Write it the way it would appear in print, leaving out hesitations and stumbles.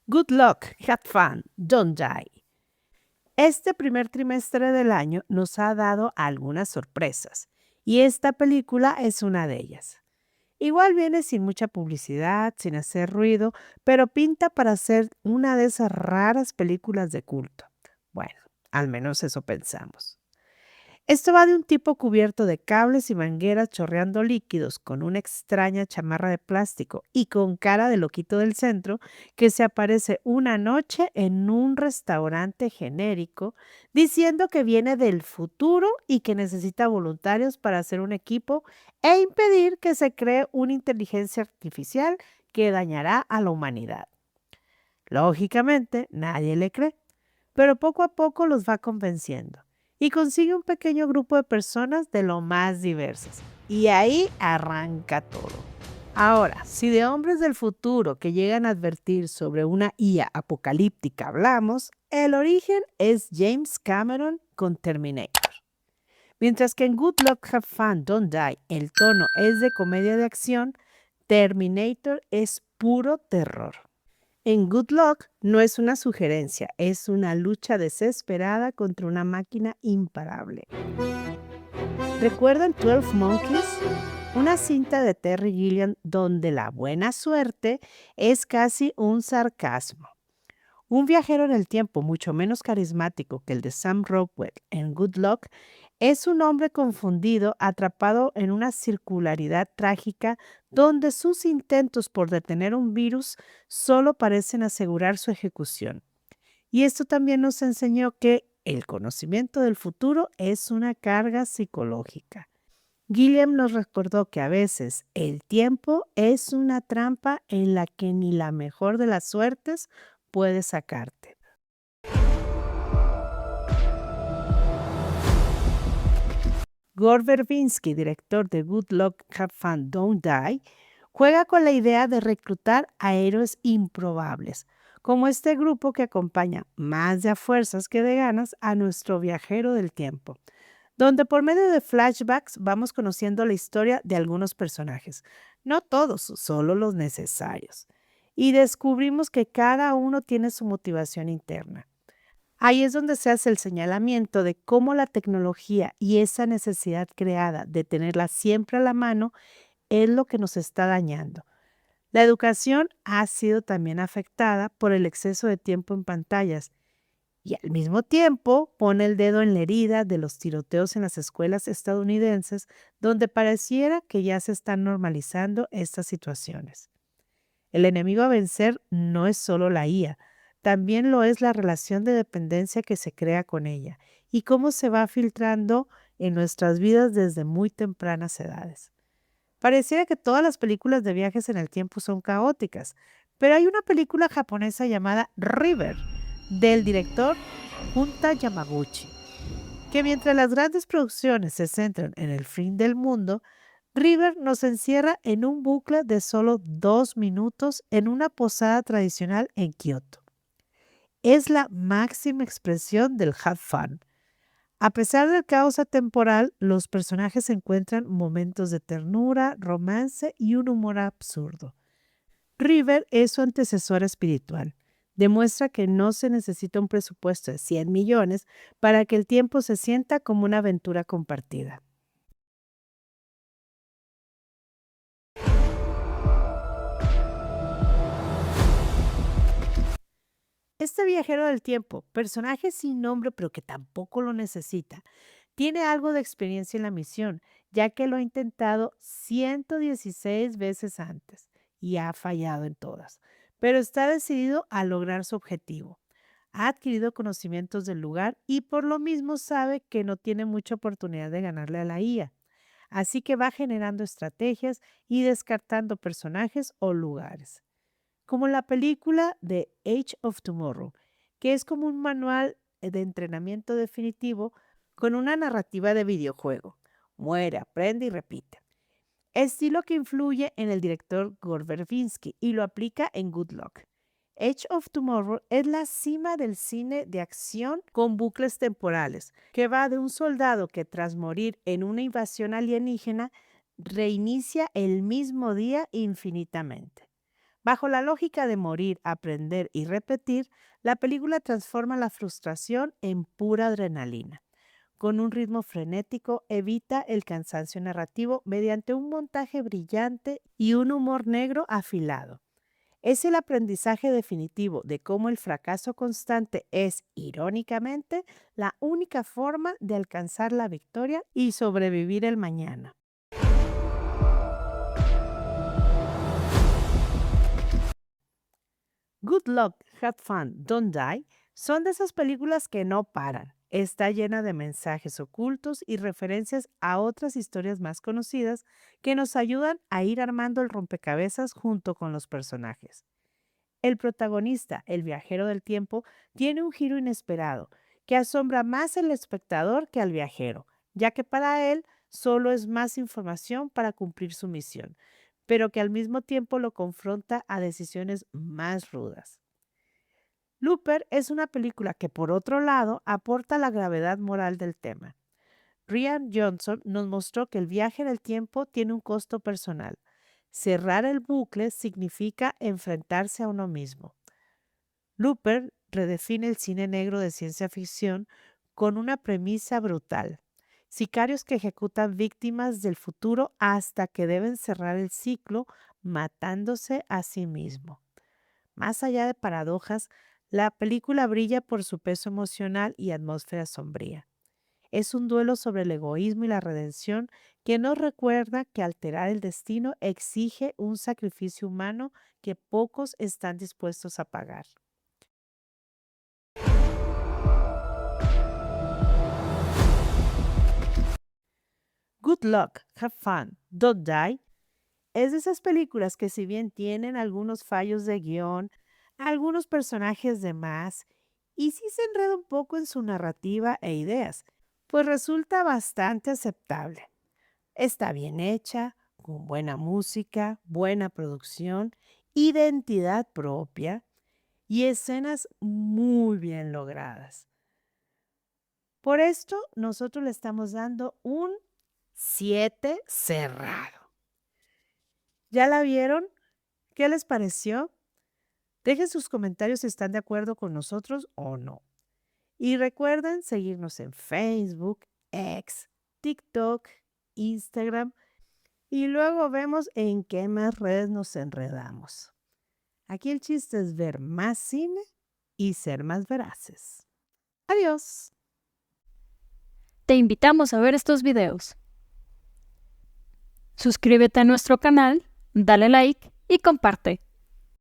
Good luck, have fun, don't die. Este primer trimestre del año nos ha dado algunas sorpresas y esta película es una de ellas. Igual viene sin mucha publicidad, sin hacer ruido, pero pinta para ser una de esas raras películas de culto. Bueno, al menos eso pensamos. Esto va de un tipo cubierto de cables y mangueras chorreando líquidos con una extraña chamarra de plástico y con cara de loquito del centro que se aparece una noche en un restaurante genérico diciendo que viene del futuro y que necesita voluntarios para hacer un equipo e impedir que se cree una inteligencia artificial que dañará a la humanidad. Lógicamente, nadie le cree, pero poco a poco los va convenciendo y consigue un pequeño grupo de personas de lo más diversas. Y ahí arranca todo. Ahora, si de hombres del futuro que llegan a advertir sobre una IA apocalíptica hablamos, el origen es James Cameron con Terminator. Mientras que en Good Luck Have Fun Don't Die el tono es de comedia de acción, Terminator es puro terror. En Good Luck no es una sugerencia, es una lucha desesperada contra una máquina imparable. ¿Recuerdan 12 Monkeys? Una cinta de Terry Gilliam donde la buena suerte es casi un sarcasmo. Un viajero en el tiempo mucho menos carismático que el de Sam Rockwell en Good Luck es un hombre confundido atrapado en una circularidad trágica donde sus intentos por detener un virus solo parecen asegurar su ejecución. Y esto también nos enseñó que el conocimiento del futuro es una carga psicológica. Gilliam nos recordó que a veces el tiempo es una trampa en la que ni la mejor de las suertes puede sacarte. Gore Verbinski, director de Good Luck, Have Fun, Don't Die, juega con la idea de reclutar a héroes improbables, como este grupo que acompaña más de a fuerzas que de ganas a nuestro viajero del tiempo, donde por medio de flashbacks vamos conociendo la historia de algunos personajes, no todos, solo los necesarios, y descubrimos que cada uno tiene su motivación interna. Ahí es donde se hace el señalamiento de cómo la tecnología y esa necesidad creada de tenerla siempre a la mano es lo que nos está dañando. La educación ha sido también afectada por el exceso de tiempo en pantallas y al mismo tiempo pone el dedo en la herida de los tiroteos en las escuelas estadounidenses, donde pareciera que ya se están normalizando estas situaciones. El enemigo a vencer no es solo la IA, también lo es la relación de dependencia que se crea con ella y cómo se va filtrando en nuestras vidas desde muy tempranas edades. Pareciera que todas las películas de viajes en el tiempo son caóticas, pero hay una película japonesa llamada River, del director Junta Yamaguchi, que mientras las grandes producciones se centran en el fin del mundo, River nos encierra en un bucle de solo 2 minutos en una posada tradicional en Kioto. Es la máxima expresión del have fun. A pesar del caos atemporal, los personajes encuentran momentos de ternura, romance y un humor absurdo. River es su antecesor espiritual. Demuestra que no se necesita un presupuesto de 100 millones para que el tiempo se sienta como una aventura compartida. Este viajero del tiempo, personaje sin nombre pero que tampoco lo necesita, tiene algo de experiencia en la misión, ya que lo ha intentado 116 veces antes y ha fallado en todas, pero está decidido a lograr su objetivo. Ha adquirido conocimientos del lugar y por lo mismo sabe que no tiene mucha oportunidad de ganarle a la IA. Así que va generando estrategias y descartando personajes o lugares como la película de Age of Tomorrow, que es como un manual de entrenamiento definitivo con una narrativa de videojuego. Muere, aprende y repite. Estilo que influye en el director Gore Verbinski y lo aplica en Good Luck. Age of Tomorrow es la cima del cine de acción con bucles temporales, que va de un soldado que tras morir en una invasión alienígena reinicia el mismo día infinitamente. Bajo la lógica de morir, aprender y repetir, la película transforma la frustración en pura adrenalina. Con un ritmo frenético, evita el cansancio narrativo mediante un montaje brillante y un humor negro afilado. Es el aprendizaje definitivo de cómo el fracaso constante es, irónicamente, la única forma de alcanzar la victoria y sobrevivir el mañana. Good Luck, Have Fun, Don't Die son de esas películas que no paran. Está llena de mensajes ocultos y referencias a otras historias más conocidas que nos ayudan a ir armando el rompecabezas junto con los personajes. El protagonista, el viajero del tiempo, tiene un giro inesperado que asombra más al espectador que al viajero, ya que para él solo es más información para cumplir su misión, pero que al mismo tiempo lo confronta a decisiones más rudas. Looper es una película que, por otro lado, aporta la gravedad moral del tema. Rian Johnson nos mostró que el viaje en el tiempo tiene un costo personal. Cerrar el bucle significa enfrentarse a uno mismo. Looper redefine el cine negro de ciencia ficción con una premisa brutal. Sicarios que ejecutan víctimas del futuro hasta que deben cerrar el ciclo matándose a sí mismo. Más allá de paradojas, la película brilla por su peso emocional y atmósfera sombría. Es un duelo sobre el egoísmo y la redención que nos recuerda que alterar el destino exige un sacrificio humano que pocos están dispuestos a pagar. Good Luck, Have Fun, Don't Die es de esas películas que, si bien tienen algunos fallos de guión, algunos personajes de más, y sí se enreda un poco en su narrativa e ideas, pues resulta bastante aceptable. Está bien hecha, con buena música, buena producción, identidad propia y escenas muy bien logradas. Por esto, nosotros le estamos dando un 7 cerrado. ¿Ya la vieron? ¿Qué les pareció? Dejen sus comentarios si están de acuerdo con nosotros o no. Y recuerden seguirnos en Facebook, X, TikTok, Instagram y luego vemos en qué más redes nos enredamos. Aquí el chiste es ver más cine y ser más veraces. Adiós. Te invitamos a ver estos videos. Suscríbete a nuestro canal, dale like y comparte.